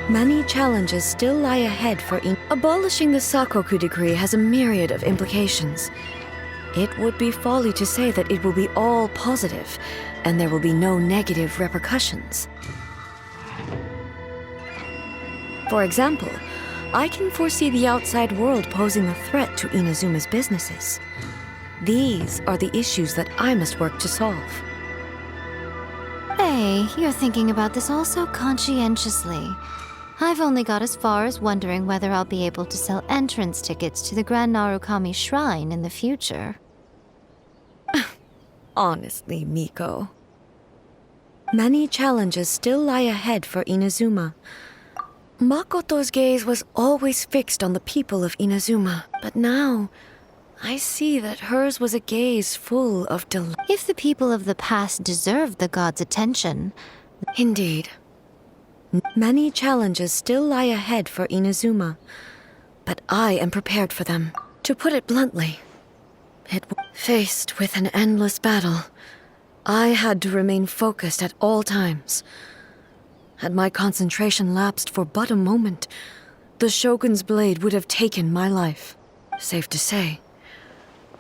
Many challenges still lie ahead for abolishing the Sakoku decree has a myriad of implications. It would be folly to say that it will be all positive, and there will be no negative repercussions. For example, I can foresee the outside world posing a threat to Inazuma's businesses. These are the issues that I must work to solve. Hey, you're thinking about this all so conscientiously. I've only got as far as wondering whether I'll be able to sell entrance tickets to the Grand Narukami Shrine in the future. Honestly, Miko. Many challenges still lie ahead for Inazuma. Makoto's gaze was always fixed on the people of Inazuma, but now I see that hers was a gaze full of delight. If the people of the past deserved the god's attention... Indeed. Many challenges still lie ahead for Inazuma, but I am prepared for them. To put it bluntly, faced with an endless battle, I had to remain focused at all times. Had my concentration lapsed for but a moment, the Shogun's blade would have taken my life. Safe to say,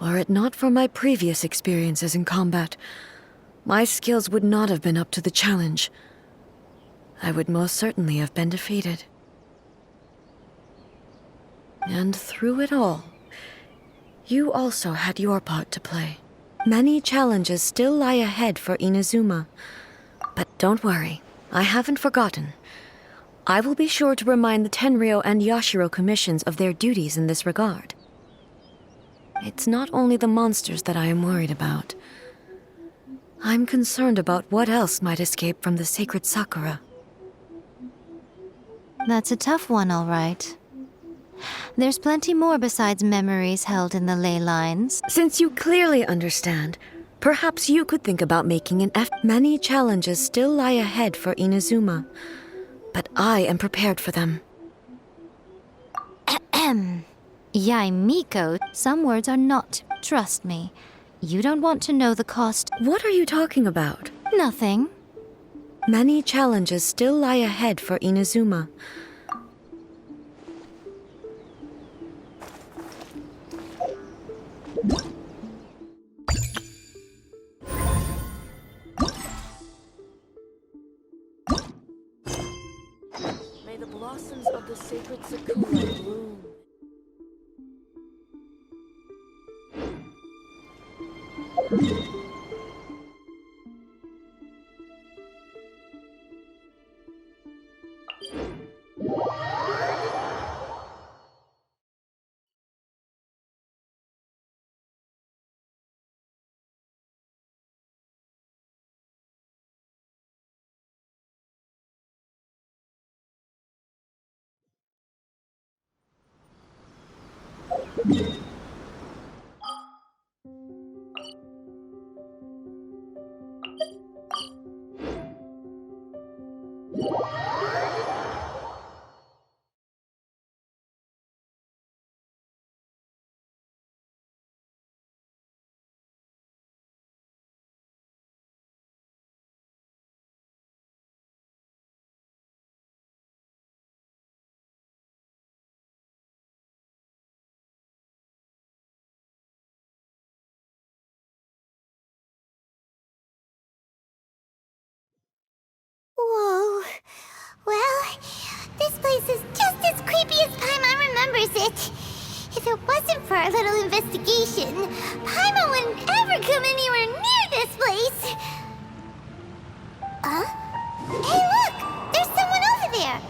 were it not for my previous experiences in combat, my skills would not have been up to the challenge. I would most certainly have been defeated. And through it all, you also had your part to play. Many challenges still lie ahead for Inazuma. But don't worry, I haven't forgotten. I will be sure to remind the Tenryo and Yashiro commissions of their duties in this regard. It's not only the monsters that I am worried about. I'm concerned about what else might escape from the sacred Sakura. That's a tough one, all right. There's plenty more besides memories held in the ley lines. Since you clearly understand, perhaps you could think about making an effort. Many challenges still lie ahead for Inazuma, but I am prepared for them. Yai Miko, some words are not. Trust me. You don't want to know the cost. What are you talking about? Nothing. Many challenges still lie ahead for Inazuma. May the blossoms of the sacred Sakura bloom. Whoa. Well, this place is just as creepy as Paimon remembers it. If it wasn't for our little investigation, Paimon wouldn't ever come anywhere near this place. Huh? Hey, look! There's someone over there!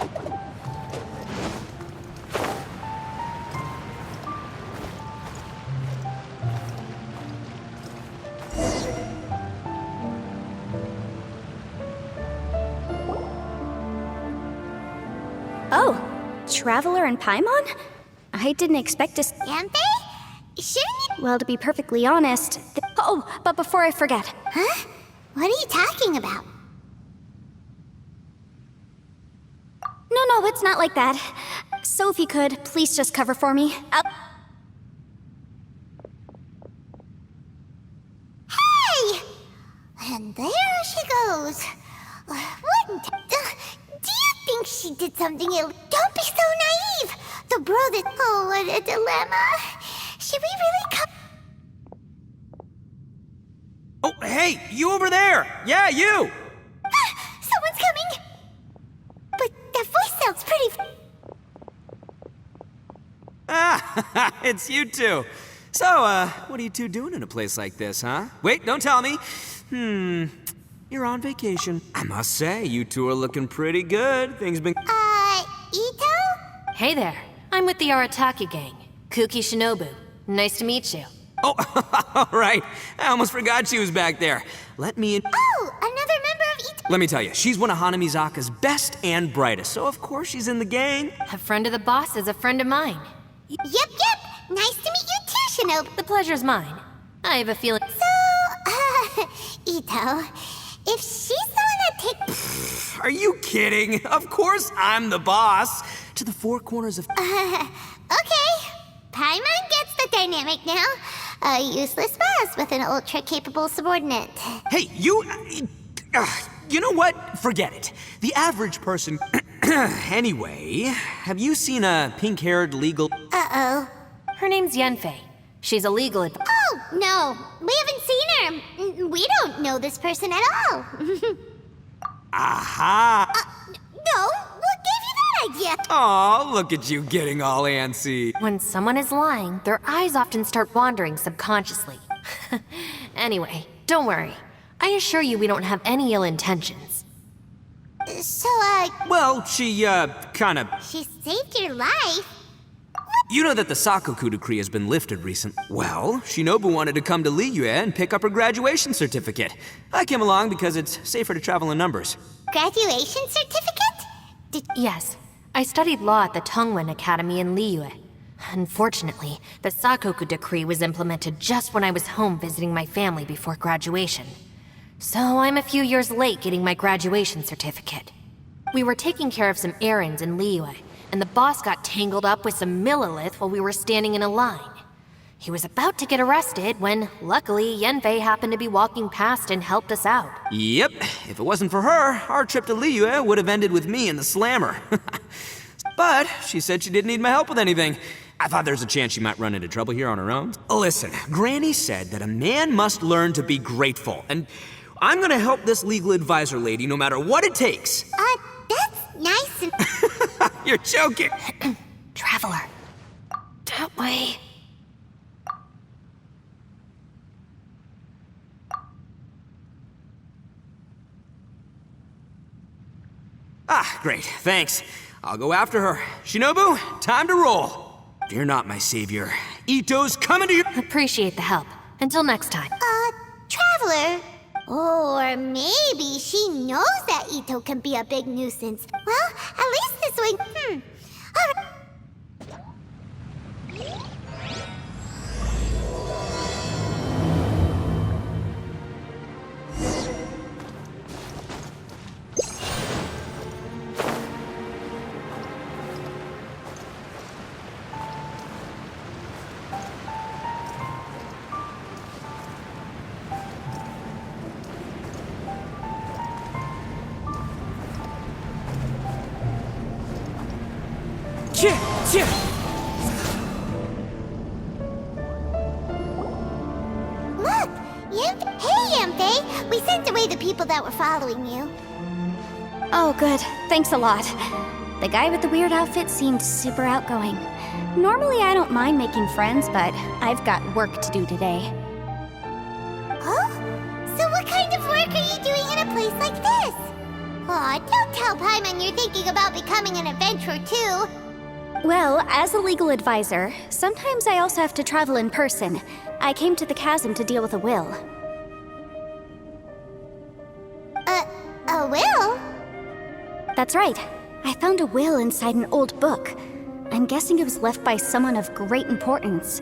Oh, Traveler and Paimon? I didn't expect to Can't they? Shouldn't you? Well, to be perfectly honest... Oh, but before I forget... Huh? What are you talking about? No, it's not like that. So if you could, please just cover for me. Hey! And there she goes. What? Do you think she she did something ill. Don't be so naive! The world is... Oh, what a dilemma. Should we really come... Oh, hey, you over there! Yeah, you! Someone's coming! But that voice sounds pretty... Ah, it's you two. So, what are you two doing in a place like this, huh? Wait, don't tell me. You're on vacation. I must say, you two are looking pretty good. Things been... Ito? Hey there. I'm with the Arataki gang. Kuki Shinobu. Nice to meet you. Oh, all right. I almost forgot she was back there. Let me in... Oh, another member of Ito... Let me tell you, she's one of Hana Mizaka's best and brightest, so of course she's in the gang. A friend of the boss is a friend of mine. Yep. Nice to meet you too, Shinobu. The pleasure's mine. I have a feeling... So, Ito, if she's the one that takes... Are you kidding? Of course I'm the boss. To the four corners of... Okay. Paimon gets the dynamic now. A useless boss with an ultra-capable subordinate. Hey, you know what? Forget it. The average person... Anyway, have you seen a pink-haired legal... Uh-oh. Her name's Yenfei. She's a legal Oh, no. We haven't seen her. We don't know this person at all. Aha! No, what gave you that idea? Aw, look at you getting all antsy. When someone is lying, their eyes often start wandering subconsciously. Anyway, don't worry. I assure you we don't have any ill intentions. So, Well, she, kinda... she saved your life? You know that the Sakoku decree has been lifted recently. Well, Shinobu wanted to come to Liyue and pick up her graduation certificate. I came along because it's safer to travel in numbers. Graduation certificate? Yes, I studied law at the Tongwen Academy in Liyue. Unfortunately, the Sakoku decree was implemented just when I was home visiting my family before graduation. So I'm a few years late getting my graduation certificate. We were taking care of some errands in Liyue, and the boss got tangled up with some Millilith while we were standing in a line. He was about to get arrested when, luckily, Yenfei happened to be walking past and helped us out. Yep, if it wasn't for her, our trip to Liyue would have ended with me in the slammer. But she said she didn't need my help with anything. I thought there's a chance she might run into trouble here on her own. Listen, Granny said that a man must learn to be grateful, and I'm gonna help this legal advisor lady no matter what it takes. That's nice and... You're joking. Traveler. That way. Ah, great, thanks. I'll go after her. Shinobu, time to roll. Fear not, my savior. Ito's coming to you. Appreciate the help. Until next time. Traveler? Or maybe she knows that Ito can be a big nuisance. Well, at least this way... All right. Look! Hey, Yenfei! We sent away the people that were following you. Oh, good. Thanks a lot. The guy with the weird outfit seemed super outgoing. Normally, I don't mind making friends, but I've got work to do today. Huh? So what kind of work are you doing in a place like this? Aw, don't tell Paimon you're thinking about becoming an adventurer too. Well, as a legal advisor, sometimes I also have to travel in person. I came to the chasm to deal with a will. A will? That's right. I found a will inside an old book. I'm guessing it was left by someone of great importance.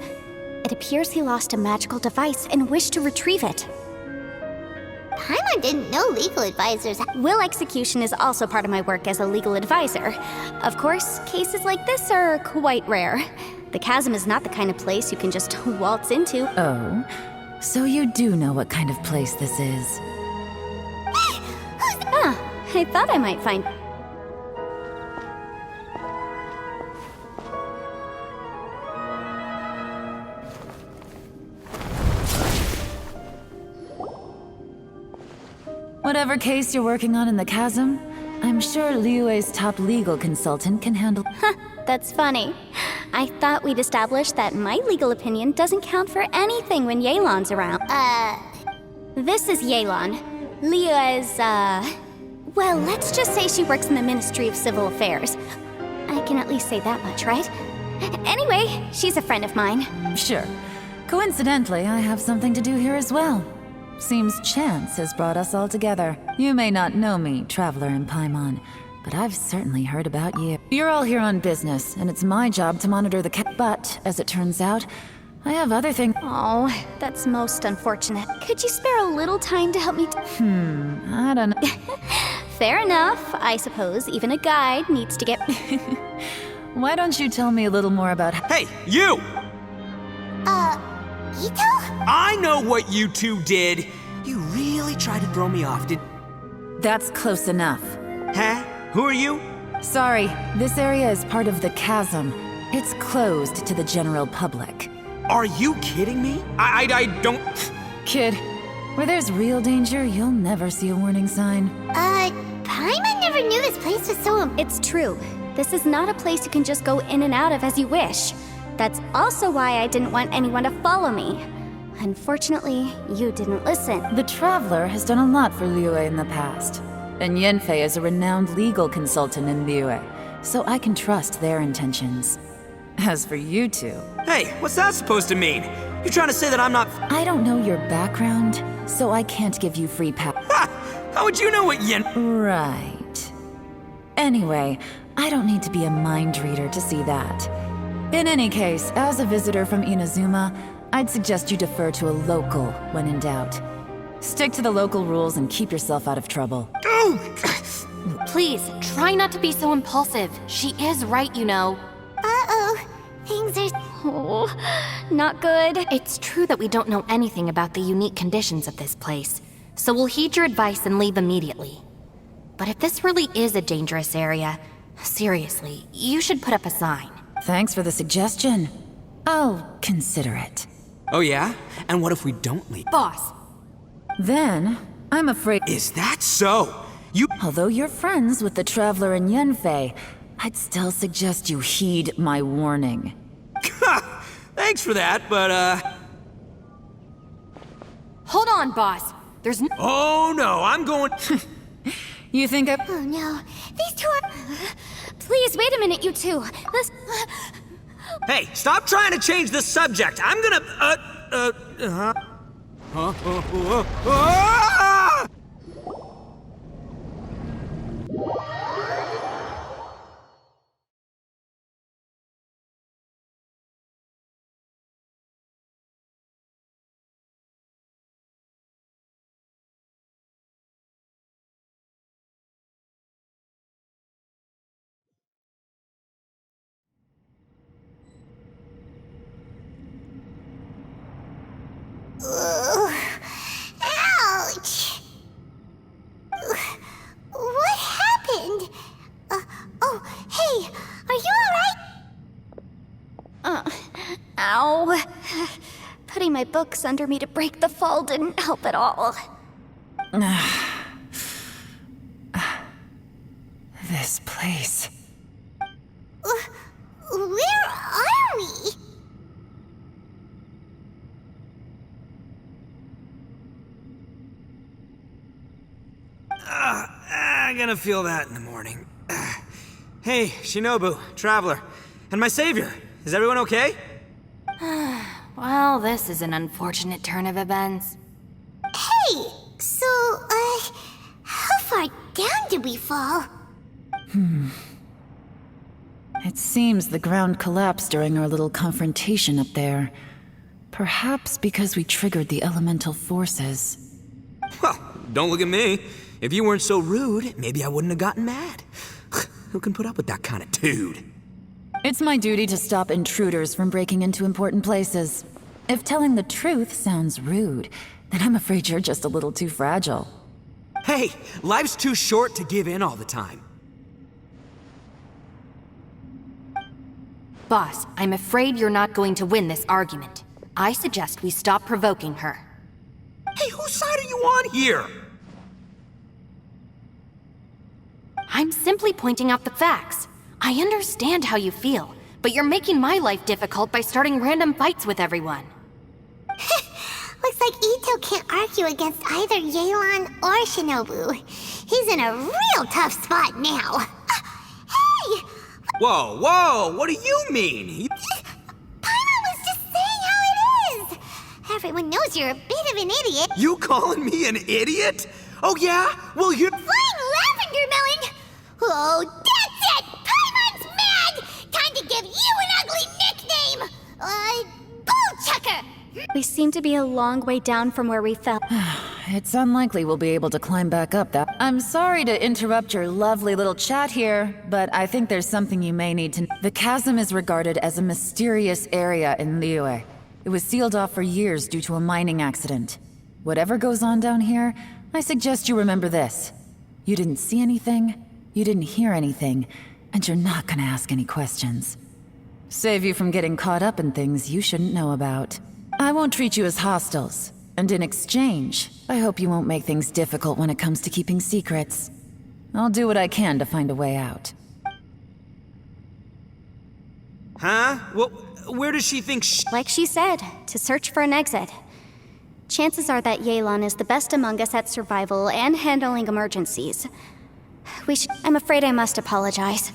It appears he lost a magical device and wished to retrieve it. Paimon didn't know legal advisors. Will execution is also part of my work as a legal advisor. Of course, cases like this are quite rare. The chasm is not the kind of place you can just waltz into. Oh, so you do know what kind of place this is. I thought I might find... Whatever case you're working on in the chasm, I'm sure Liyue's top legal consultant can handle. That's funny. I thought we'd established that my legal opinion doesn't count for anything when Yelan's around. This is Yelan. Liyue's, well, let's just say she works in the Ministry of Civil Affairs. I can at least say that much, right? Anyway, she's a friend of mine. Sure. Coincidentally, I have something to do here as well. Seems chance has brought us all together. You may not know me, Traveler in Paimon, but I've certainly heard about you. You're all here on business, and it's my job to monitor the But, as it turns out, I have other things. Oh, that's most unfortunate. Could you spare a little time to help me? I don't know. Fair enough. I suppose even a guide needs to get... Why don't you tell me a little more about... Hey, you! Ito? I know what you two did. You really tried to throw me off, That's close enough. Huh? Who are you? Sorry, this area is part of the chasm. It's closed to the general public. Are you kidding me? I don't... Kid, where there's real danger, you'll never see a warning sign. Paimon never knew this place was so... It's true. This is not a place you can just go in and out of as you wish. That's also why I didn't want anyone to follow me. Unfortunately, you didn't listen. The Traveler has done a lot for Liyue in the past. And Yanfei is a renowned legal consultant in Liyue, so I can trust their intentions. As for you two... Hey, what's that supposed to mean? You trying to say that I'm not... I don't know your background, so I can't give you free pass. Ha! How would you know what Yen... Right. Anyway, I don't need to be a mind reader to see that. In any case, as a visitor from Inazuma, I'd suggest you defer to a local when in doubt. Stick to the local rules and keep yourself out of trouble. Please, try not to be so impulsive. She is right, you know. Uh-oh. Things are... Oh, not good. It's true that we don't know anything about the unique conditions of this place, so we'll heed your advice and leave immediately. But if this really is a dangerous area, seriously, you should put up a sign. Thanks for the suggestion. I'll consider it. Oh yeah? And what if we don't leave? Boss, Then, I'm afraid... Is that so? You... Although you're friends with the Traveler and Yanfei, I'd still suggest you heed my warning. Thanks for that, but hold on, boss. There's no... Oh no, I'm going... You think I... Oh no. These two are... Please, wait a minute, you two. Let's... Hey, stop trying to change the subject. I'm gonna... Ah! Ouch! What happened? Oh, hey, are you alright? Ow. Putting my books under me to break the fall didn't help at all. This place... Where are we? I'm gonna feel that in the morning. Hey, Shinobu, Traveler, and my savior. Is everyone okay? Well, this is an unfortunate turn of events. Hey, so, how far down did we fall? It seems the ground collapsed during our little confrontation up there. Perhaps because we triggered the elemental forces. Well, don't look at me. If you weren't so rude, maybe I wouldn't have gotten mad. Who can put up with that kind of dude? It's my duty to stop intruders from breaking into important places. If telling the truth sounds rude, then I'm afraid you're just a little too fragile. Hey, life's too short to give in all the time. Boss, I'm afraid you're not going to win this argument. I suggest we stop provoking her. Hey, whose side are you on here? I'm simply pointing out the facts. I understand how you feel, but you're making my life difficult by starting random fights with everyone. Looks like Ito can't argue against either Yelan or Shinobu. He's in a real tough spot now. Hey! Whoa, whoa, what do you mean? Paimon was just saying how it is. Everyone knows you're a bit of an idiot. You calling me an idiot? Oh yeah? Well, you're... Flying lavender melon! Oh, that's it! Paimon's mad! Time to give you an ugly nickname! Bullchucker! We seem to be a long way down from where we fell. It's unlikely we'll be able to climb back up that. I'm sorry to interrupt your lovely little chat here, but I think there's something you may need to. The chasm is regarded as a mysterious area in Liyue. It was sealed off for years due to a mining accident. Whatever goes on down here, I suggest you remember this. You didn't see anything, you didn't hear anything, and you're not gonna ask any questions. Save you from getting caught up in things you shouldn't know about. I won't treat you as hostiles, and in exchange, I hope you won't make things difficult when it comes to keeping secrets. I'll do what I can to find a way out. Huh? Well, where does she think Like she said, to search for an exit. Chances are that Yelan is the best among us at survival and handling emergencies. I'm afraid I must apologize.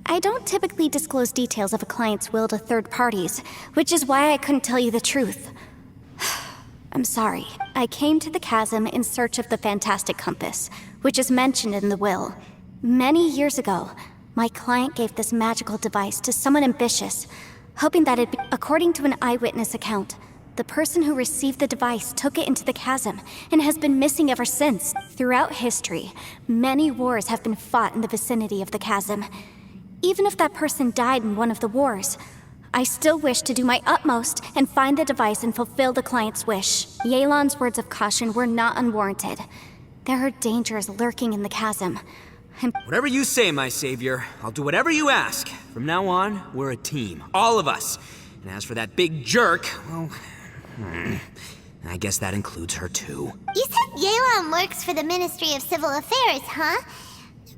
I don't typically disclose details of a client's will to third parties, which is why I couldn't tell you the truth. I'm sorry. I came to the chasm in search of the Fantastic Compass, which is mentioned in the will. Many years ago, my client gave this magical device to someone ambitious, hoping that it'd be, according to an eyewitness account, the person who received the device took it into the chasm and has been missing ever since. Throughout history, many wars have been fought in the vicinity of the chasm. Even if that person died in one of the wars, I still wish to do my utmost and find the device and fulfill the client's wish. Yelan's words of caution were not unwarranted. There are dangers lurking in the chasm. Whatever you say, my savior. I'll do whatever you ask. From now on, we're a team. All of us. And as for that big jerk, well... I guess that includes her too. You said Yelan works for the Ministry of Civil Affairs, huh?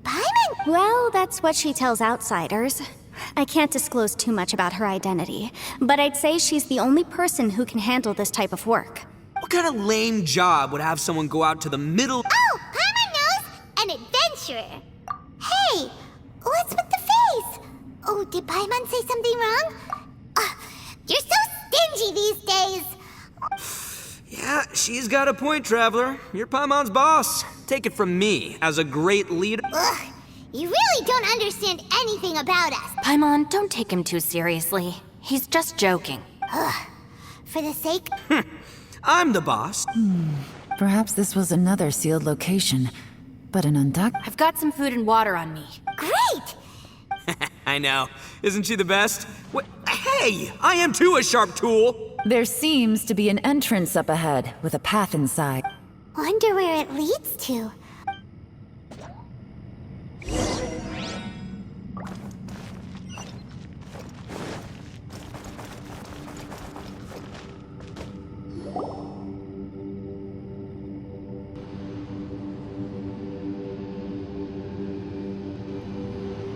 Paimon? Well, that's what she tells outsiders. I can't disclose too much about her identity, but I'd say she's the only person who can handle this type of work. What kind of lame job would have someone go out to the middle... Oh, Paimon knows! An adventurer! Hey! What's with the face? Oh, did Paimon say something wrong? You're so stingy these days! Yeah, she's got a point, Traveler. You're Paimon's boss. Take it from me, as a great leader. Ugh, you really don't understand anything about us. Paimon, don't take him too seriously. He's just joking. For the sake... I'm the boss. Perhaps this was another sealed location, but an undocumented... I've got some food and water on me. Great! I know. Isn't she the best? Hey, I am too a sharp tool. There seems to be an entrance up ahead, with a path inside. Wonder where it leads to.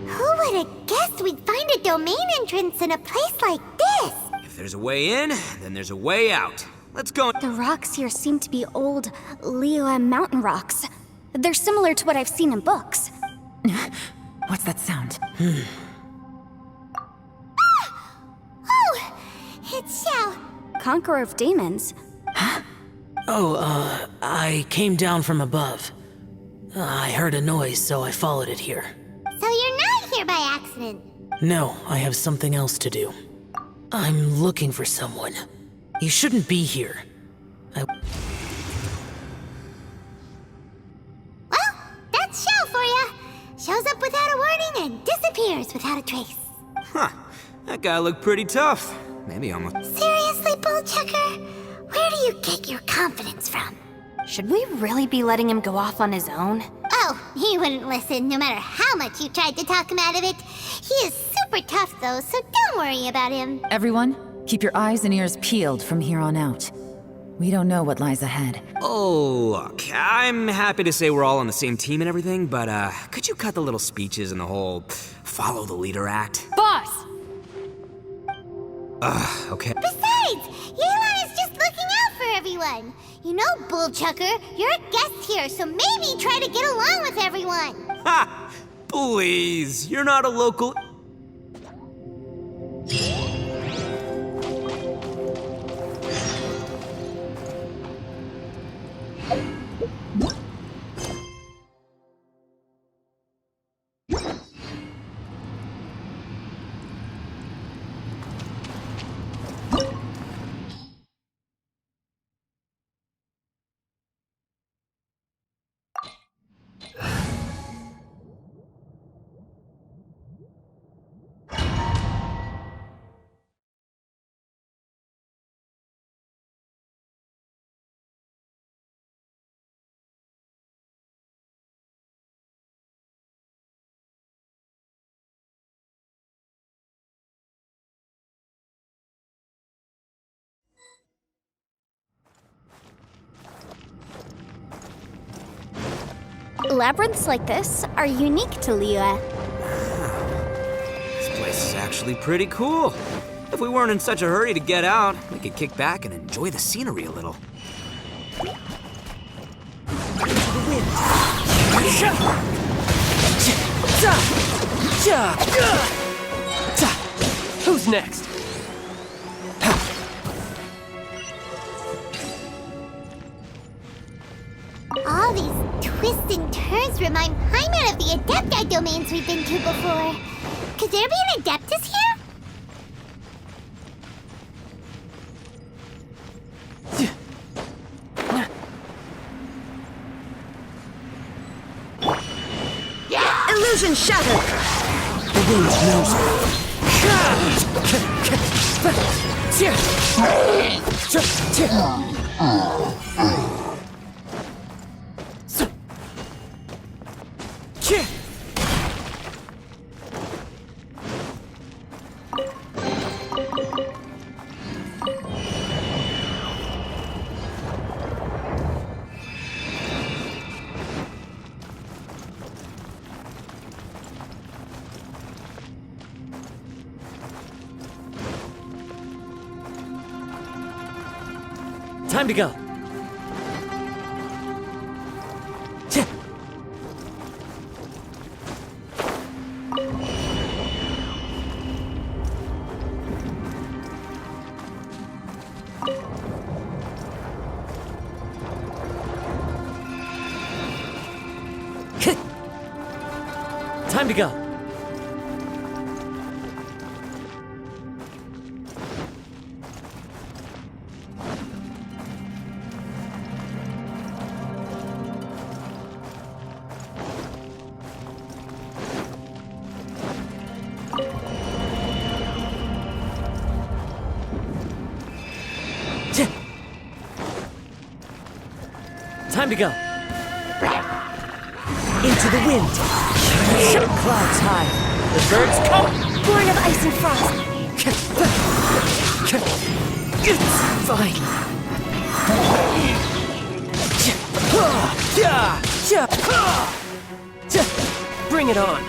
Who would have guessed we'd find a domain entrance in a place like this? If there's a way in, then there's a way out. Let's go. The rocks here seem to be old Liyue mountain rocks. They're similar to what I've seen in books. What's that sound? Oh, it's Xiao. Conqueror of demons. I came down from above. I heard a noise, so I followed it here. So you're not here by accident. No, I have something else to do. I'm looking for someone. You shouldn't be here. Well, that's Xiao for ya. Shows up without a warning and disappears without a trace. Huh. That guy looked pretty tough. Maybe almost... Seriously, Bullchucker? Where do you get your confidence from? Should we really be letting him go off on his own? Oh, he wouldn't listen no matter how much you tried to talk him out of it. He is super tough though, so don't worry about him. Everyone, keep your eyes and ears peeled from here on out. We don't know what lies ahead. Oh, look, I'm happy to say we're all on the same team and everything, but could you cut the little speeches and the whole follow the leader act? Boss! Okay. Besides, Yelan is just looking out for everyone. You know, Bullchucker, you're a guest here, so maybe try to get along with everyone. Ha! Please, you're not a local... Labyrinths like this are unique to Liyue. This place is actually pretty cool. If we weren't in such a hurry to get out, we could kick back and enjoy the scenery a little. Who's next? All these twists and turns remind Paimon of the Adepti domains we've been to before. Could there be an Adeptus here? Illusion shattered! The wind knows me. Time to go. Time to go. Time to go. Into the wind. Clouds high. The birds come. Born of ice and frost. It's fine. Bring it on.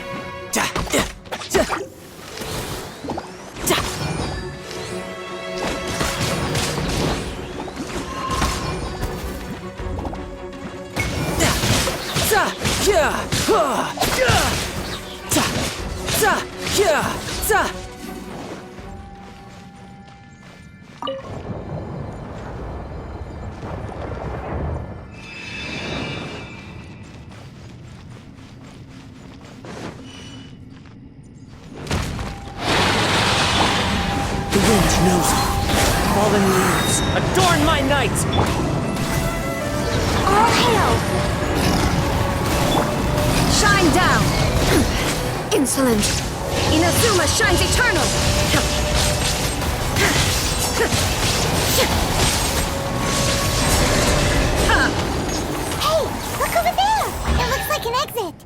The wind knows me. Fallen leaves, adorn my night! All hail! Shine down! Insolent! Inazuma shines eternal! Hey, look over there! It looks like an exit.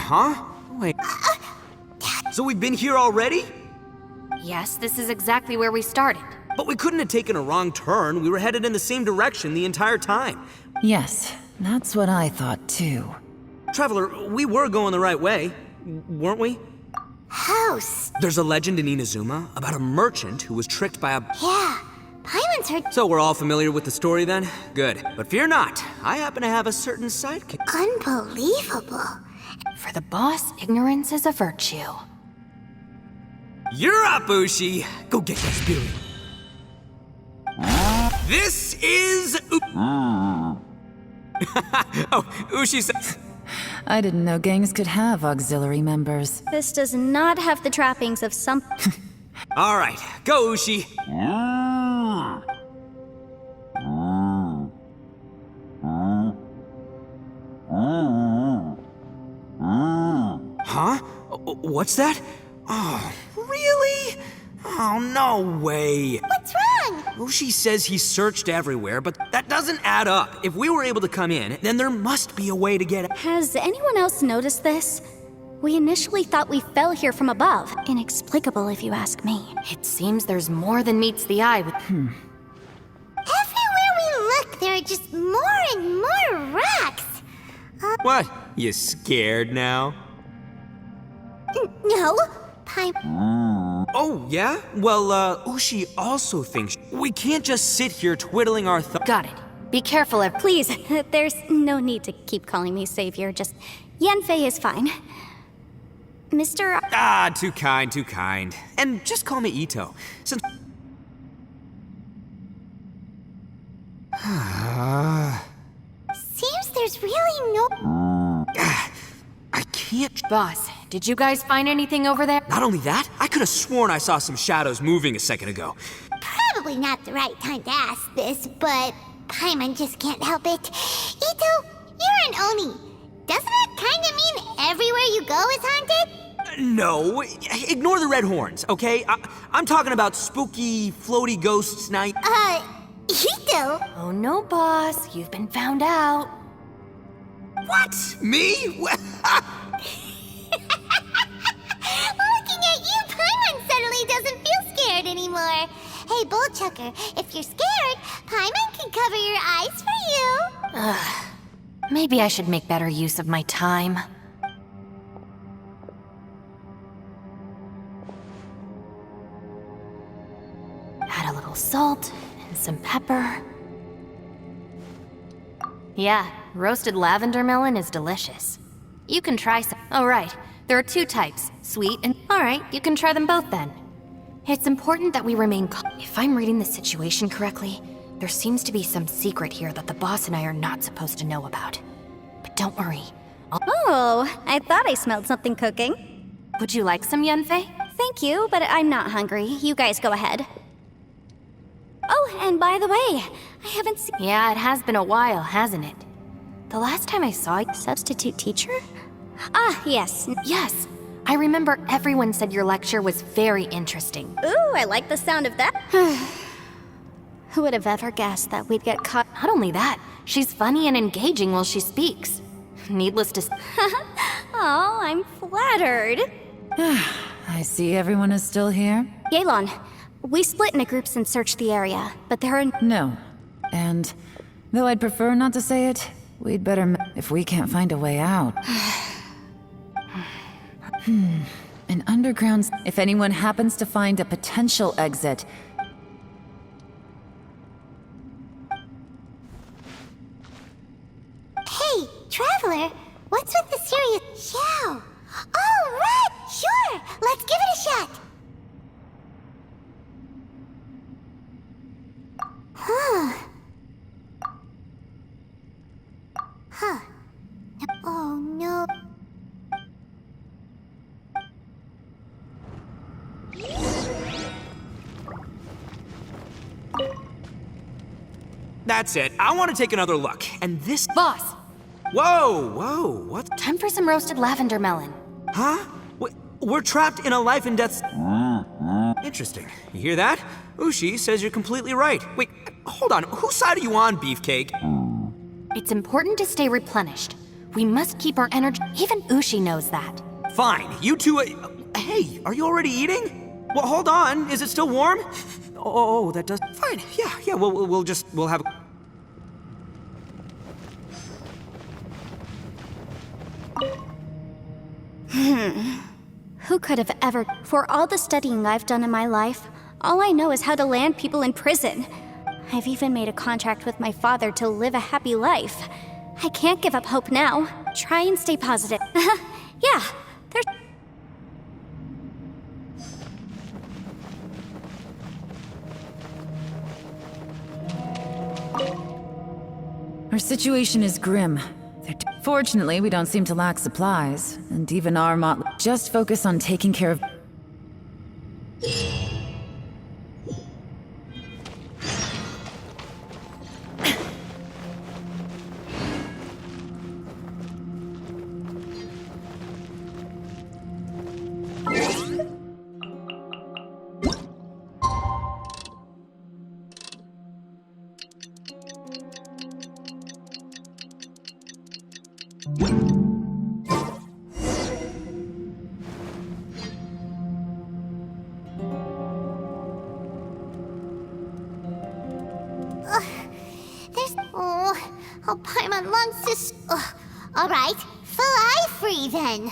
Huh? Wait. So we've been here already? Yes, this is exactly where we started. But we couldn't have taken a wrong turn. We were headed in the same direction the entire time. Yes, that's what I thought too. Traveler, we were going the right way, weren't we? House. There's a legend in Inazuma about a merchant who was tricked by a... Yeah, Paimon's heard. So we're all familiar with the story then? Good. But fear not, I happen to have a certain sidekick. Unbelievable. For the boss, ignorance is a virtue. You're up, Ushi! Go get that spirit. This is... Oh, Ushi said... I didn't know gangs could have auxiliary members. This does not have the trappings of some. All right, go, Ushi. Huh? What's that? Oh, really? Oh, no way. What's wrong? Ushi says he searched everywhere, but that doesn't add up. If we were able to come in, then there must be a way to get... Has anyone else noticed this? We initially thought we fell here from above. Inexplicable, if you ask me. It seems there's more than meets the eye with. Everywhere we look, there are just more and more rocks. What? You scared now? No, Paimon. Oh, yeah? Well, Ushi also thinks we can't just sit here twiddling our thumbs. Got it. Be careful, Please, there's no need to keep calling me savior. Just Yanfei is fine. Mr. Ah, too kind, too kind. And just call me Ito, since... Seems there's really no. I can't... Boss, did you guys find anything over there? Not only that, I could have sworn I saw some shadows moving a second ago. Probably not the right time to ask this, but Paimon just can't help it. Ito, you're an Oni. Doesn't it kind of mean everywhere you go is haunted? No, ignore the red horns, okay? I'm talking about spooky, floaty ghosts night. Ito? Oh no, boss. You've been found out. What? Me? Looking at you, Paimon suddenly doesn't feel scared anymore. Hey, Bullchucker, if you're scared, Paimon can cover your eyes for you. Maybe I should make better use of my time. Add a little salt and some pepper. Yeah, roasted lavender melon is delicious. You can try some. Oh, right. There are two types, sweet and... Alright, you can try them both then. It's important that we remain calm. If I'm reading the situation correctly, there seems to be some secret here that the boss and I are not supposed to know about. But don't worry. Oh, I thought I smelled something cooking. Would you like some, Yanfei? Thank you, but I'm not hungry. You guys go ahead. Oh, and by the way, I haven't seen... Yeah, it has been a while, hasn't it? The last time I saw you... Substitute teacher? Ah, yes. Yes, I remember everyone said your lecture was very interesting. Ooh, I like the sound of that. Who would have ever guessed that we'd get caught? Not only that, she's funny and engaging while she speaks. Needless to say... Oh, I'm flattered. I see everyone is still here? Yelan, we split into groups and searched the area, but there are... No. And though I'd prefer not to say it, we'd better if we can't find a way out. An underground... If anyone happens to find a potential exit... Hey, Traveler, what's with the serious show? Oh, right, sure, let's give it a shot. Huh. Huh. Oh, no. That's it. I want to take another look. And this... Boss, Whoa, what? time for some roasted lavender melon. Huh? We're trapped in a life and death... Interesting. You hear that? Ushi says you're completely right. Wait, hold on. Whose side are you on, Beefcake? It's important to stay replenished. We must keep our energy. Even Ushi knows that. Fine, you two. Hey, are you already eating? Well, hold on. Is it still warm? Oh, that does. Fine. Yeah. We'll have. Who could have ever? For all the studying I've done in my life, all I know is how to land people in prison. I've even made a contract with my father to live a happy life. I can't give up hope now. Try and stay positive. Yeah, there's. Our situation is grim. Fortunately, we don't seem to lack supplies, and even our just focus on taking care of. Oh, Paimon longs to alright, fly free then.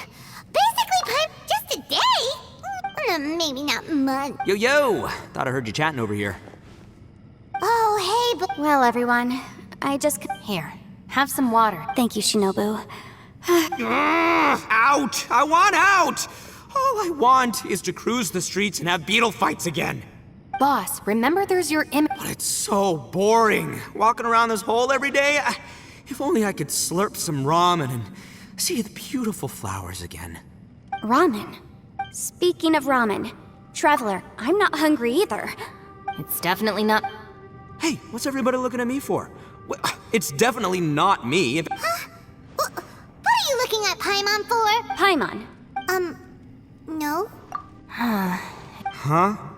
Basically, just a day? Maybe not month. Yo! Thought I heard you chatting over here. Oh, hey, but... Well, everyone, I just. Here, have some water. Thank you, Shinobu. Out! I want out! All I want is to cruise the streets and have beetle fights again. Boss, remember there's your But it's so boring. Walking around this hole every day. If only I could slurp some ramen and see the beautiful flowers again. Ramen. Speaking of ramen, Traveler, I'm not hungry either. It's definitely not. Hey, what's everybody looking at me for? It's definitely not me. What are you looking at Paimon for? Paimon. No? Huh?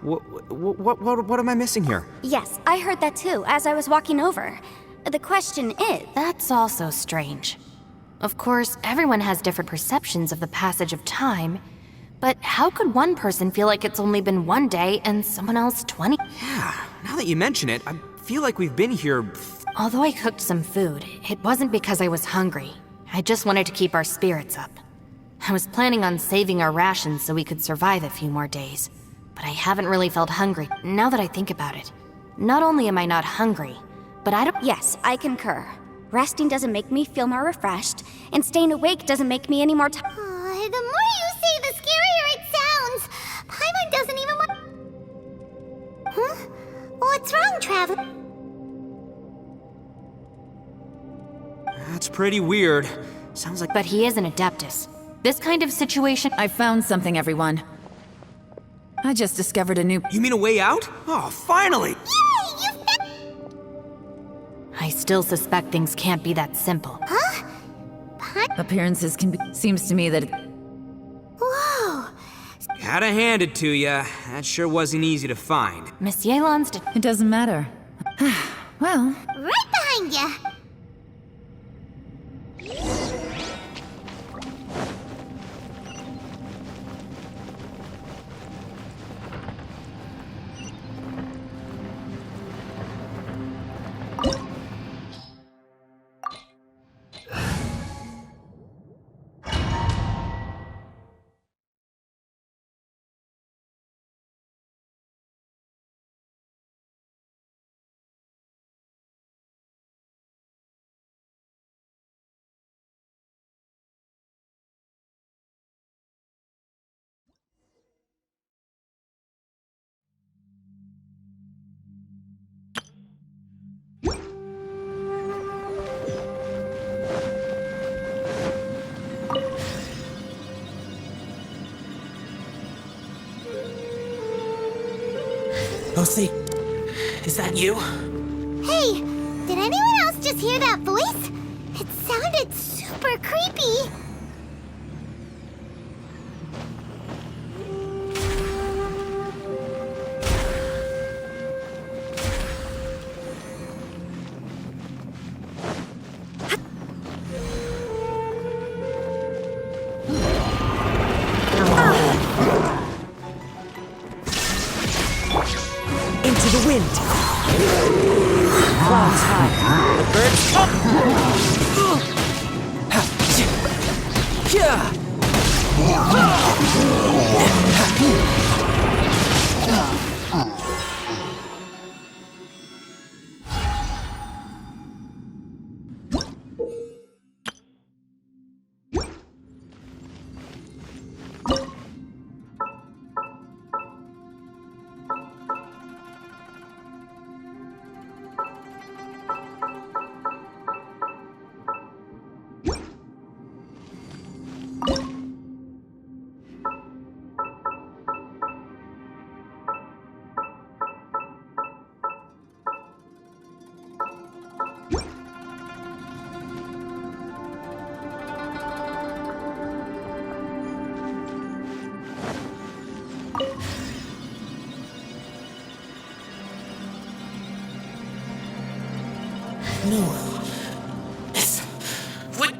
What am I missing here? Yes, I heard that too, as I was walking over. The question is... That's also strange. Of course, everyone has different perceptions of the passage of time, but how could one person feel like it's only been one day and someone else 20? Yeah, now that you mention it, I feel like we've been here... Although I cooked some food, it wasn't because I was hungry. I just wanted to keep our spirits up. I was planning on saving our rations so we could survive a few more days. But I haven't really felt hungry, now that I think about it. Not only am I not hungry, but I don't— Yes, I concur. Resting doesn't make me feel more refreshed, and staying awake doesn't make me any more tired. The more you say, the scarier it sounds. Paimon doesn't even want... Huh? What's wrong, Traveler? That's pretty weird. Sounds like... But he is an Adeptus. This kind of situation— I found something, everyone. I just discovered a new... You mean a way out? Oh, finally! Yay! You found... I still suspect things can't be that simple. Huh? Appearances can be... Seems to me that... Whoa! Gotta hand it to ya. That sure wasn't easy to find. Miss Yelan's It doesn't matter. Well... Right behind ya! Lucy, is that you? Hey, did anyone else just hear that voice? It sounded super creepy. The birds come! No. This would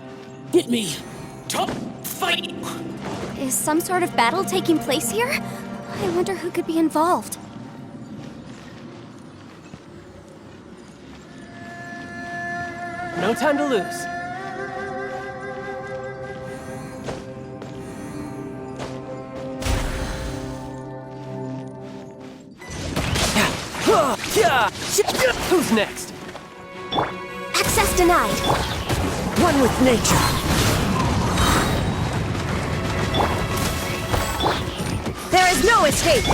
get me. Top fight. Is some sort of battle taking place here? I wonder who could be involved. No time to lose. Who's next? Access denied. One with nature. There is no escape!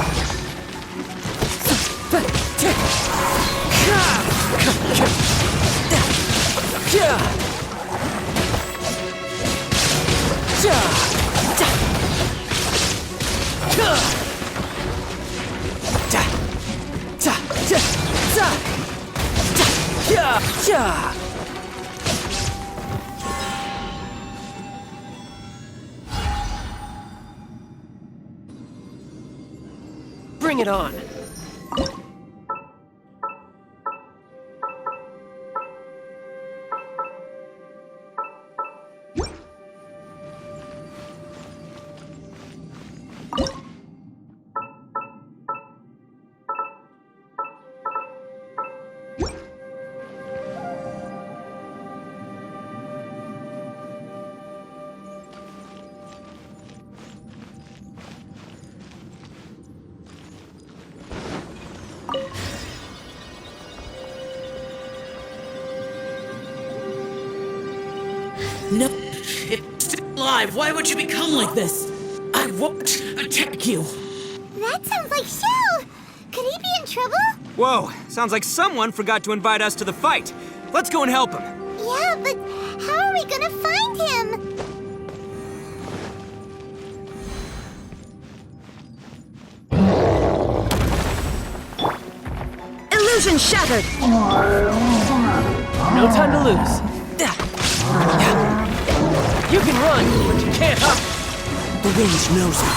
Bring it on. No. It's still alive. Why would you become like this? I won't attack you. That sounds like Shell! Could he be in trouble? Whoa, sounds like someone forgot to invite us to the fight. Let's go and help him. Yeah, but how are we gonna find him? Illusion shattered! No time to lose. You can run, but you can't hop. The range knows it.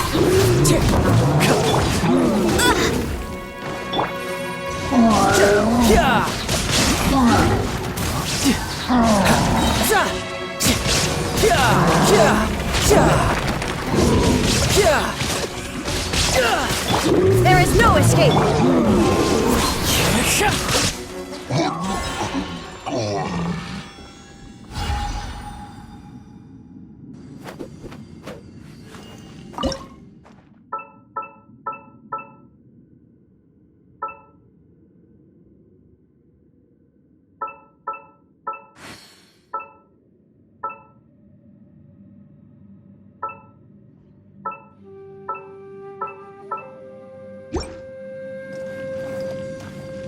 There is no escape!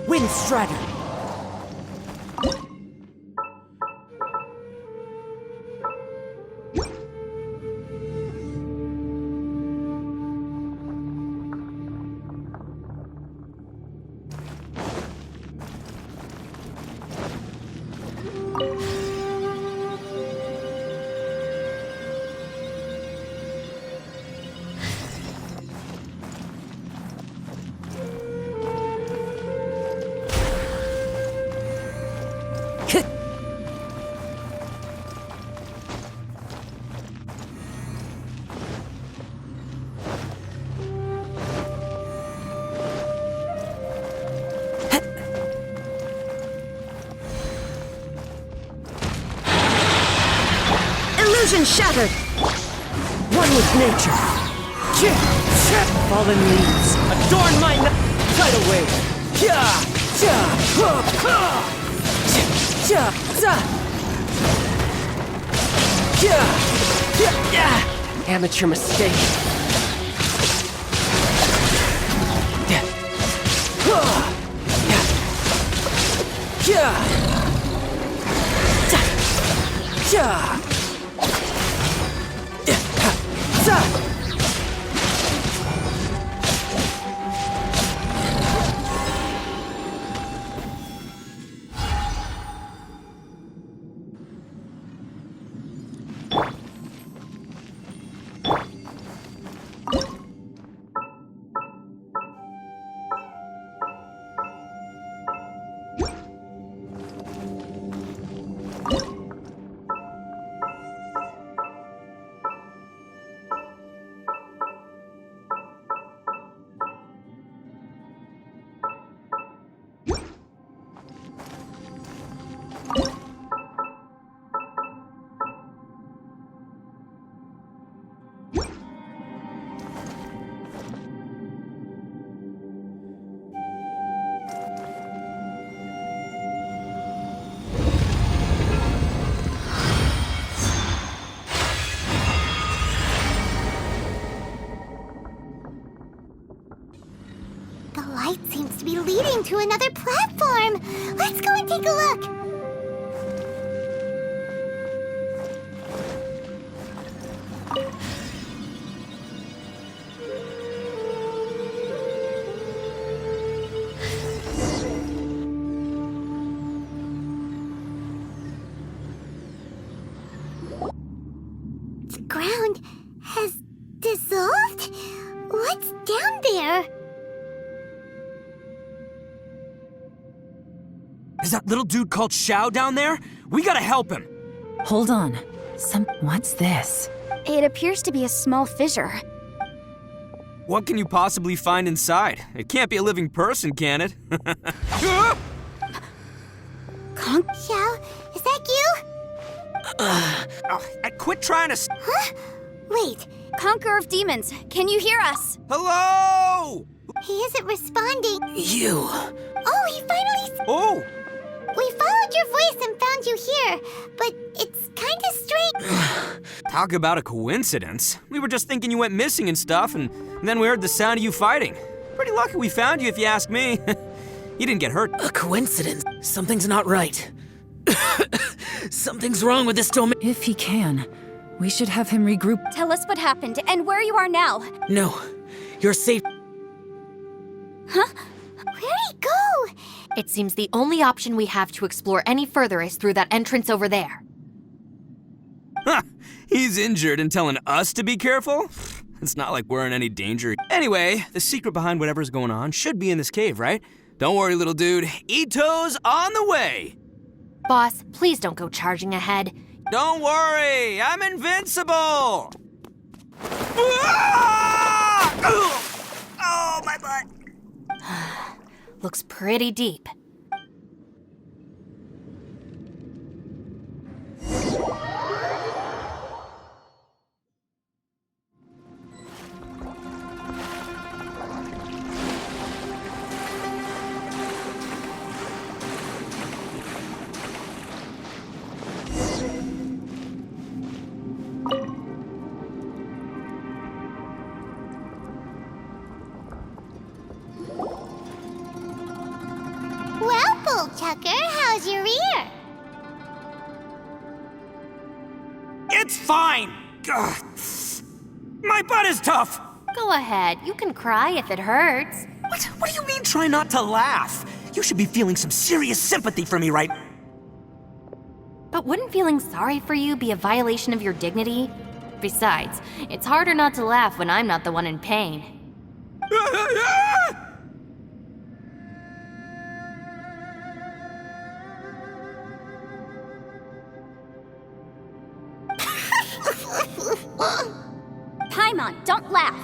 Windstrider. Illusion shattered! One with nature. Fallen leaves, adorn my night. Fight away. Amateur mistake. The light seems to be leading to another platform. Let's go and take a look. The ground has dissolved? What's down there? Is that little dude called Xiao down there? We gotta help him. Hold on. What's this? It appears to be a small fissure. What can you possibly find inside? It can't be a living person, can it? Xiao, is that you? Quit trying to... Huh? Wait, Conqueror of Demons, can you hear us? Hello! he isn't responding. You. Oh, he finally... Oh! We followed your voice and found you here, but it's kinda strange. Talk about a coincidence. We were just thinking you went missing and stuff, and then we heard the sound of you fighting. Pretty lucky we found you, if you ask me. You didn't get hurt. A coincidence. Something's not right. Something's wrong with this domain. If he can, we should have him regroup. Tell us what happened and where you are now. No, you're safe. Huh? Where'd he go? It seems the only option we have to explore any further is through that entrance over there. Huh, he's injured and telling us to be careful? It's not like we're in any danger. Anyway, the secret behind whatever's going on should be in this cave, right? Don't worry, little dude. Ito's on the way! Boss, please don't go charging ahead. Don't worry, I'm invincible! Ah! Oh, my butt! Looks pretty deep. Well, Bullchucker, how's your ear? It's fine! Ugh. My butt is tough! Go ahead, you can cry if it hurts. What do you mean try not to laugh? You should be feeling some serious sympathy for me, right? But wouldn't feeling sorry for you be a violation of your dignity? Besides, it's harder not to laugh when I'm not the one in pain. Paimon, don't laugh.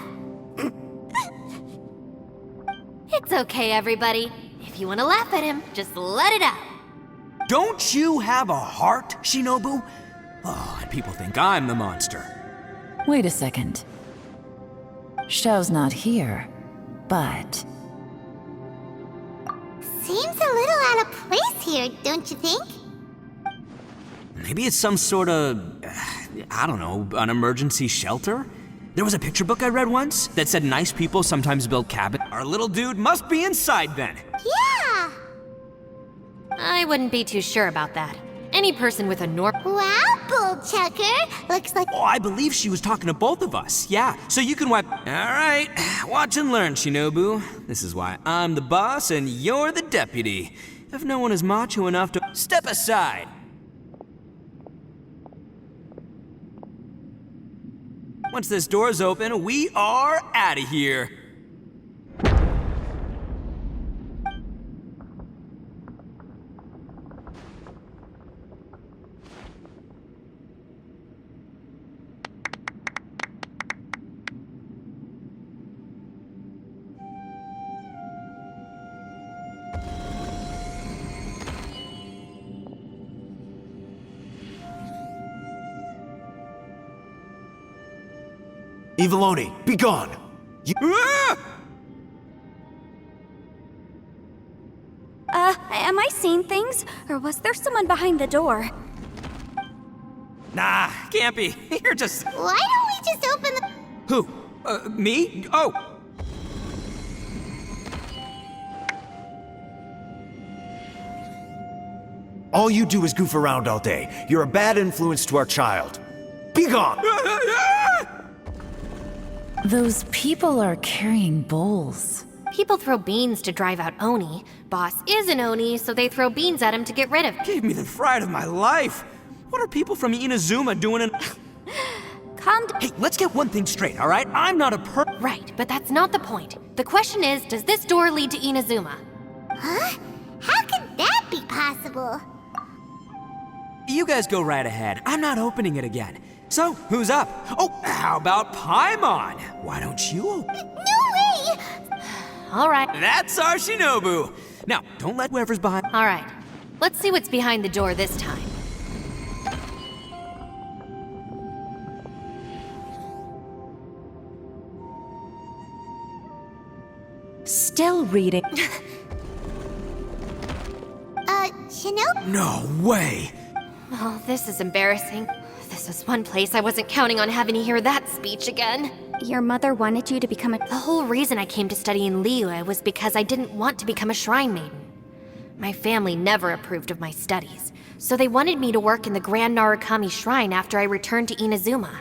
It's okay, everybody. If you want to laugh at him, just let it out. Don't you have a heart, Shinobu? Oh, and people think I'm the monster. Wait a second. Xiao's not here, but... Seems a little out of place here, don't you think? Maybe it's some sort of, I don't know, an emergency shelter? There was a picture book I read once that said nice people sometimes build cabins. Our little dude must be inside then. Yeah! I wouldn't be too sure about that. Any person with a Wow, Bull Chucker! Looks like Oh, I believe she was talking to both of us. Yeah, so you can wipe. All right, watch and learn, Shinobu. This is why I'm the boss and you're the deputy. If no one is macho enough to step aside. Once this door's open, we are out of here. Eviloni, be gone! Ah! Am I seeing things? Or was there someone behind the door? Nah, can't be. You're just. why don't we just open the... Who? Me? Oh! All you do is goof around all day. You're a bad influence to our child. Be gone! Those people are carrying bowls. people throw beans to drive out Oni. Boss is an Oni, so they throw beans at him to get rid of him. Gave me the fright of my life. What are people from Inazuma doing in... Calm down. Hey, let's get one thing straight, all right? I'm not a Right, but that's not the point. The question is, does this door lead to Inazuma? Huh? How could that be possible? You guys go right ahead. I'm not opening it again. So, who's up? Oh, how about Paimon? Why don't you open? No way! All right, That's our Shinobu. Now, don't let whoever's behind... all right. Let's see what's behind the door this time. Still reading. Shinobu? No way. Oh, this is embarrassing. This is one place I wasn't counting on having to hear that speech again. Your mother wanted you to become a... The whole reason I came to study in Liyue was because I didn't want to become a shrine maiden. My family never approved of my studies, so they wanted me to work in the Grand Narukami Shrine after I returned to Inazuma.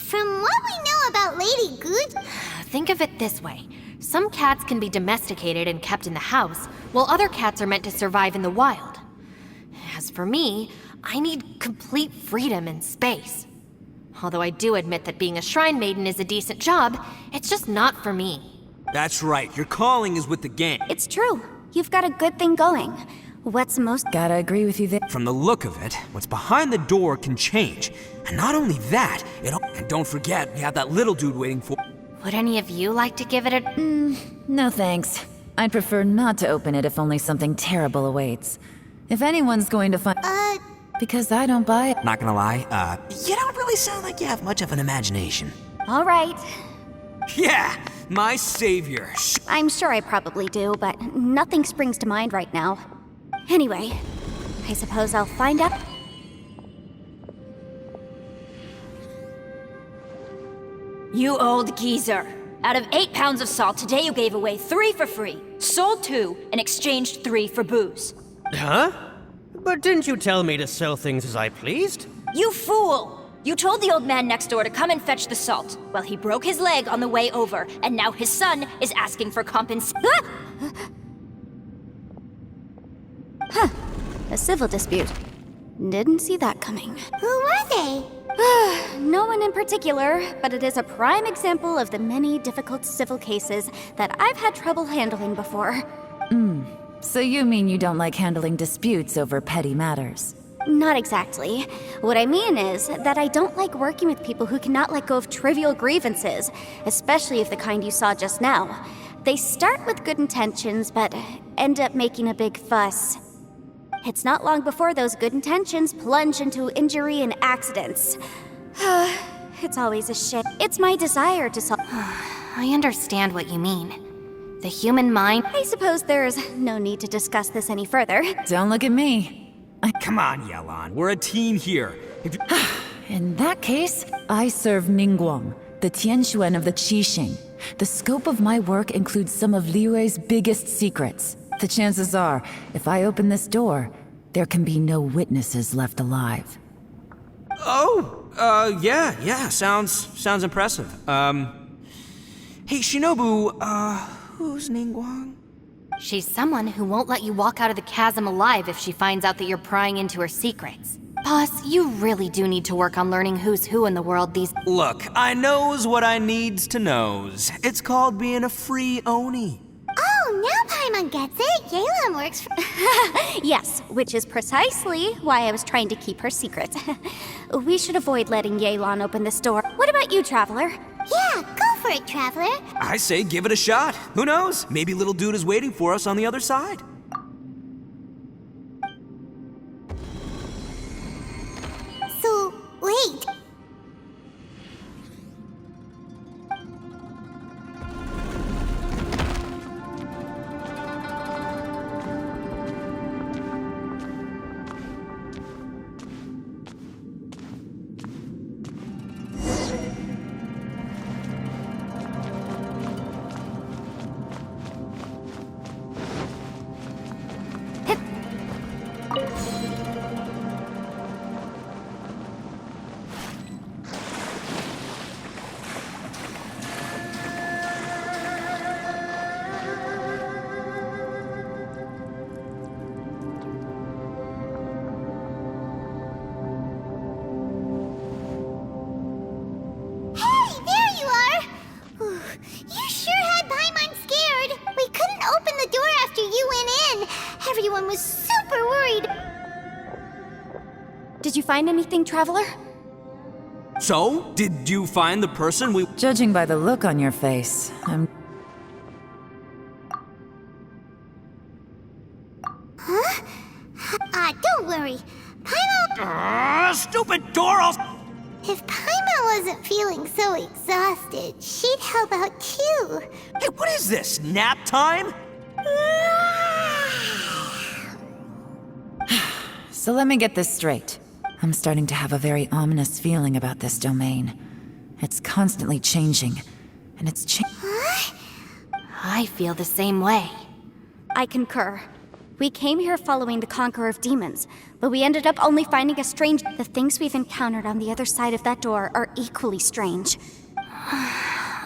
From what we know about Lady Good, Think of it this way. Some cats can be domesticated and kept in the house, while other cats are meant to survive in the wild. As for me, I need complete freedom and space. Although I do admit that being a shrine maiden is a decent job, it's just not for me. That's right. Your calling is with the gang. It's true. You've got a good thing going. What's most... Gotta agree with you there. From the look of it, what's behind the door can change. And not only that, and don't forget, we have that little dude waiting for... Would any of you like to give it a... No thanks. I'd prefer not to open it if only something terrible awaits. If anyone's going to find... Because I don't buy it. Not gonna lie, you don't really sound like you have much of an imagination. All right. Yeah, my savior. I'm sure I probably do, but nothing springs to mind right now. Anyway, I suppose I'll find out. You old geezer. Out of 8 pounds of salt, today you gave away 3 for free, sold 2, and exchanged 3 for booze. Huh? But didn't you tell me to sell things as I pleased? You fool! You told the old man next door to come and fetch the salt. Well, he broke his leg on the way over, and now his son is asking for compensation. A civil dispute. Didn't see that coming. who were they? No one in particular, but it is a prime example of the many difficult civil cases that I've had trouble handling before. So you mean you don't like handling disputes over petty matters? Not exactly. What I mean is that I don't like working with people who cannot let go of trivial grievances, especially of the kind you saw just now. They start with good intentions, but end up making a big fuss. It's not long before those good intentions plunge into injury and accidents. It's always a shame. It's my desire to solve. I understand what you mean. The human mind. I suppose there's no need to discuss this any further. Don't look at me. Come on, Yelan. We're a team here. If you... In that case, I serve Ningguang, the Tianxuan of the Qixing. The scope of my work includes some of Liyue's biggest secrets. The chances are, if I open this door, there can be no witnesses left alive. Oh, yeah, sounds impressive. Hey, Shinobu, who's Ningguang? She's someone who won't let you walk out of the chasm alive if she finds out that you're prying into her secrets. Boss, you really do need to work on learning who's who in the world these— Look, I knows what I needs to knows. It's called being a free Oni. Oh, now Paimon gets it. Yelan works for— Yes, which is precisely why I was trying to keep her secret. We should avoid letting Yelan open this door. What about you, Traveler? Yeah, go for it, Traveler. I say give it a shot. Who knows? Maybe little dude is waiting for us on the other side. So, wait. Everyone was super worried. Did you find anything, Traveler? So, did you find the person we... Judging by the look on your face, I'm... Huh? Don't worry. Paimon... Stupid door! If Paimon wasn't feeling so exhausted, she'd help out too. Hey, what is this? Nap time? So let me get this straight. I'm starting to have a very ominous feeling about this domain. It's constantly changing, and it's Huh? I feel the same way. I concur. We came here following the Conqueror of Demons, but we ended up only finding a strange... The things we've encountered on the other side of that door are equally strange.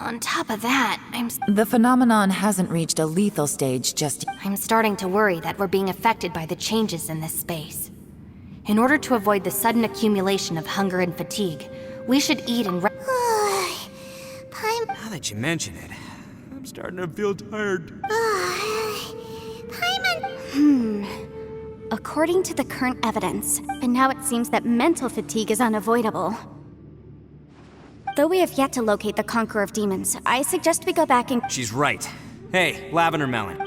On top of that, The phenomenon hasn't reached a lethal stage just yet. I'm starting to worry that we're being affected by the changes in this space. In order to avoid the sudden accumulation of hunger and fatigue, we should eat and Paimon... Now that you mention it, I'm starting to feel tired. Paimon... According to the current evidence, and now it seems that mental fatigue is unavoidable. Though we have yet to locate the Conqueror of Demons, I suggest we go back and... She's right. Hey, Lavender Melon.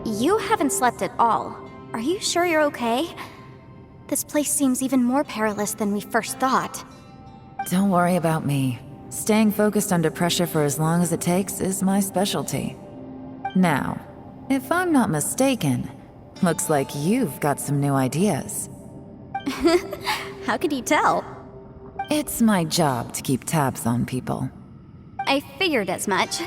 You haven't slept at all. Are you sure you're okay? This place seems even more perilous than we first thought. Don't worry about me. Staying focused under pressure for as long as it takes is my specialty. Now, if I'm not mistaken, looks like you've got some new ideas. How could you tell? It's my job to keep tabs on people. I figured as much.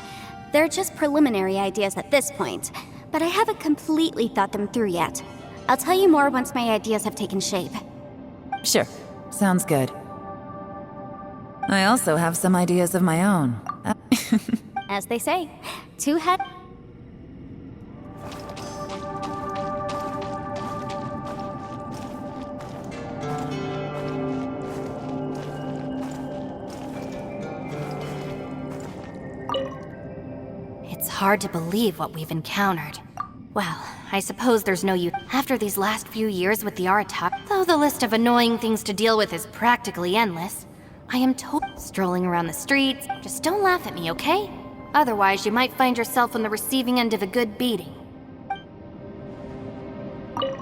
They're just preliminary ideas at this point, but I haven't completely thought them through yet. I'll tell you more once my ideas have taken shape. Sure, sounds good. I also have some ideas of my own. As they say, two head. It's hard to believe what we've encountered. Well, I suppose there's no use. After these last few years with the Aratak, though the list of annoying things to deal with is practically endless, I am strolling around the streets. Just don't laugh at me, okay? Otherwise, you might find yourself on the receiving end of a good beating.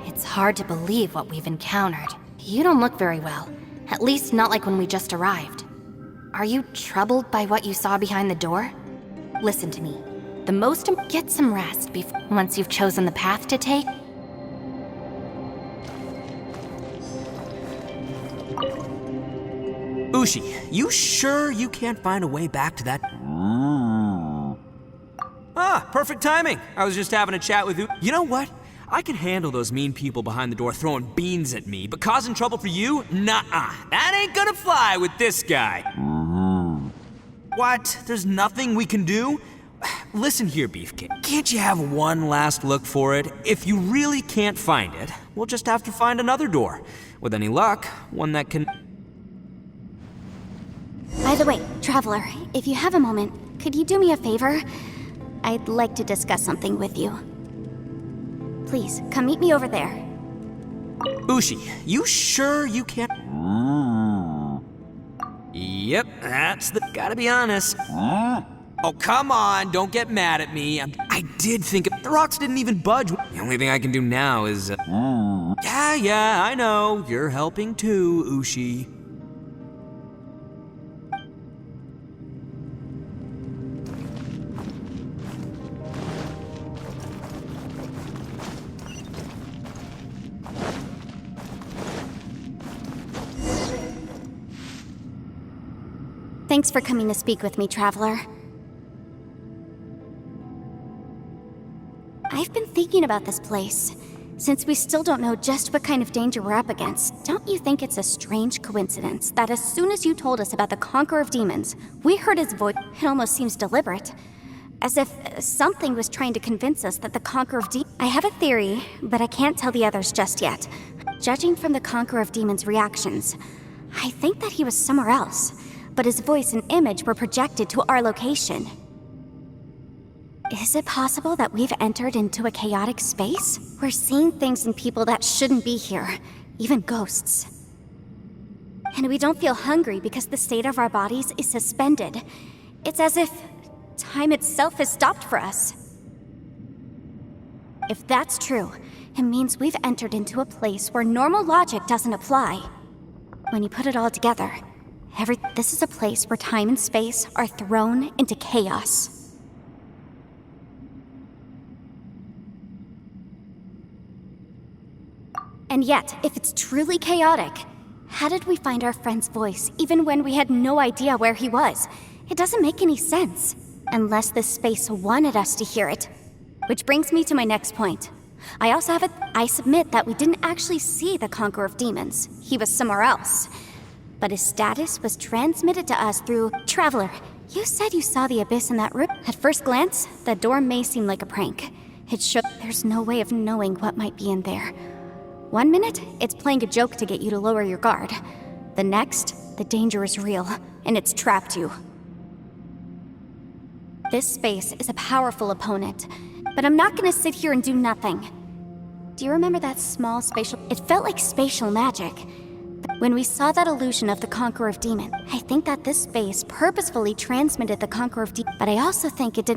It's hard to believe what we've encountered. You don't look very well. At least not like when we just arrived. Are you troubled by what you saw behind the door? Listen to me. Get some rest before once you've chosen the path to take. Ushi, you sure you can't find a way back to that? Ah, perfect timing. I was just having a chat with you. You know what? I can handle those mean people behind the door throwing beans at me, but causing trouble for you? Nuh-uh. That ain't gonna fly with this guy. What? There's nothing we can do? Listen here, Beefcake. Can't you have one last look for it? If you really can't find it, we'll just have to find another door. With any luck, one that can... By the way, Traveler, if you have a moment, could you do me a favor? I'd like to discuss something with you. Please, come meet me over there. Ushi, you sure you can't... Yep, that's the... Gotta be honest. Oh, come on, don't get mad at me. I did think... The rocks didn't even budge. The only thing I can do now is... Yeah, I know. You're helping too, Ushi. Thanks for coming to speak with me, Traveler. I've been thinking about this place. Since we still don't know just what kind of danger we're up against, don't you think it's a strange coincidence that as soon as you told us about the Conqueror of Demons, we heard his voice? It almost seems deliberate. As if something was trying to convince us that the Conqueror of Demons... I have a theory, but I can't tell the others just yet. Judging from the Conqueror of Demons' reactions, I think that he was somewhere else, but his voice and image were projected to our location. Is it possible that we've entered into a chaotic space? We're seeing things and people that shouldn't be here, even ghosts. And we don't feel hungry because the state of our bodies is suspended. It's as if time itself has stopped for us. If that's true, it means we've entered into a place where normal logic doesn't apply. When you put it all together, this is a place where time and space are thrown into chaos. And yet, if it's truly chaotic, how did we find our friend's voice even when we had no idea where he was? It doesn't make any sense, unless this space wanted us to hear it. Which brings me to my next point. I submit that we didn't actually see the Conqueror of Demons. He was somewhere else. But his status was transmitted to us through... Traveler, you said you saw the abyss in that room. At first glance, the door may seem like a prank. There's no way of knowing what might be in there. One minute, it's playing a joke to get you to lower your guard. The next, the danger is real, and it's trapped you. This space is a powerful opponent, but I'm not gonna sit here and do nothing. Do you remember that small spatial... It felt like spatial magic. When we saw that illusion of the Conqueror of Demons, I think that this space purposefully transmitted the Conqueror of Demons, but I also think it did